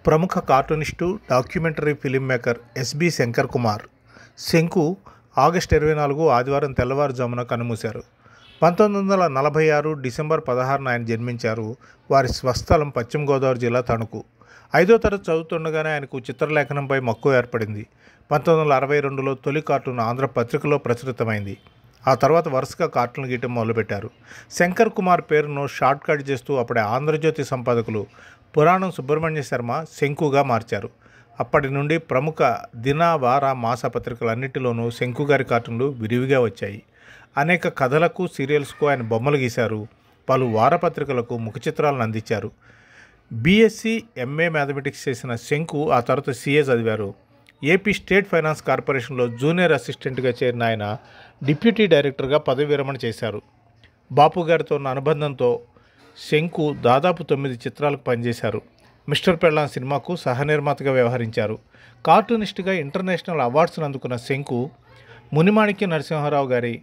ప్రముఖ cartoonist, documentary film maker SB Shankar Kumar శంకు August 24 ఆదివారం తెల్లవారుజామున కన్నుమూశారు. 1946 డిసెంబర్ 16న ఆయన జన్మించారు. వారి స్వస్థలం పశ్చిమ గోదావరి జిల్లా తణుకు. 5వ తరగతి చదువుతుండగానే ఆయనకు చిత్రలేఖనంపై మక్కువ ఏర్పడింది. 1962లో తొలి కార్టూన్ ఆంధ్ర పత్రికలో ప్రచురితమైంది. ఆ తర్వాత వరుసగా కార్టూన్లు గీయటం మొదలుపెట్టారు. శంకర్ కుమార్ పేరును షార్ట్ కట్ చేస్తూ అప్పుడే ఆంధ్రజ్యోతి సంపాదకులు పురాణం సుబ్రహ్మణ్య శర్మ శంకుగా మార్చారు. అప్పటి నుండి ప్రముఖ దిన, వార, మాస పత్రికలన్నింటిలోనూ శంకు గారి కార్టూన్లు విరివిగా వచ్చాయి. అనేక కథలకు, సీరియల్స్కు ఆయన బొమ్మలు గీశారు. పలు వారపత్రికలకు ముఖ చిత్రాలను అందించారు. బీఎస్సీ, ఎంఏ మ్యాథమెటిక్స్ చేసిన శంకు ఆ తర్వాత సీఏ చదివారు. ఏపీ స్టేట్ ఫైనాన్స్ కార్పొరేషన్లో జూనియర్ అసిస్టెంట్గా చేరిన ఆయన డిప్యూటీ డైరెక్టర్గా పదవి విరమణ చేశారు. బాపు గారితో ఉన్న అనుబంధంతో శంకు దాదాపు 9 చిత్రాలకు పనిచేశారు. మిస్టర్ పెళ్ళాం సినిమాకు సహనిర్మాతగా వ్యవహరించారు. కార్టూనిస్ట్గా ఇంటర్నేషనల్ అవార్డ్స్ను అందుకున్న శంకు మునిమాణిక్య నరసింహారావు గారి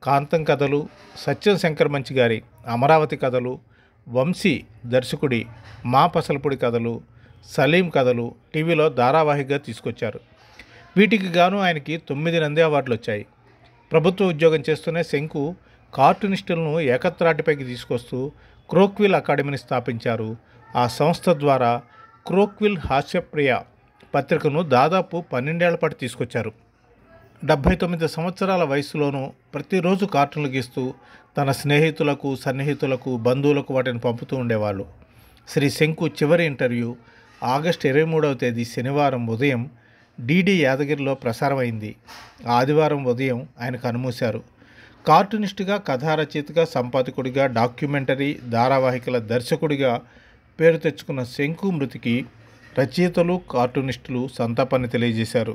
కాంతం కథలు, సత్యం శంకర్ మంచి గారి అమరావతి కథలు, వంశీ దర్శకుడి మా పసలపొడి కథలు, సలీం కథలు టీవీలో ధారావాహికగా తీసుకొచ్చారు. వీటికి గాను ఆయనకి 9 నంది అవార్డులు వచ్చాయి. ప్రభుత్వ ఉద్యోగం చేస్తూనే శంకు కార్టూనిస్టులను ఏకత్రాటిపైకి తీసుకొస్తూ క్రోక్విల్ అకాడమీని స్థాపించారు. ఆ సంస్థ ద్వారా క్రోక్విల్ హాస్యప్రియ పత్రికను దాదాపు 12 ఏళ్ల పాటు తీసుకొచ్చారు. 79 సంవత్సరాల వయసులోనూ ప్రతిరోజు కార్టూన్లు గీస్తూ తన స్నేహితులకు, సన్నిహితులకు, బంధువులకు వాటిని పంపుతూ ఉండేవాళ్ళు. శ్రీ శంకు చివరి ఇంటర్వ్యూ ఆగస్టు 23వ తేదీ శనివారం ఉదయం డిడి యాదగిరిలో ప్రసారమైంది. ఆదివారం ఉదయం ఆయన కన్నుమూశారు. కార్టూనిస్టుగా, కథా రచయితగా, సంపాదకుడిగా, డాక్యుమెంటరీ ధారావాహికల దర్శకుడిగా పేరు తెచ్చుకున్న శంకు మృతికి రచయితలు, కార్టూనిస్టులు సంతాపాన్ని తెలియజేశారు.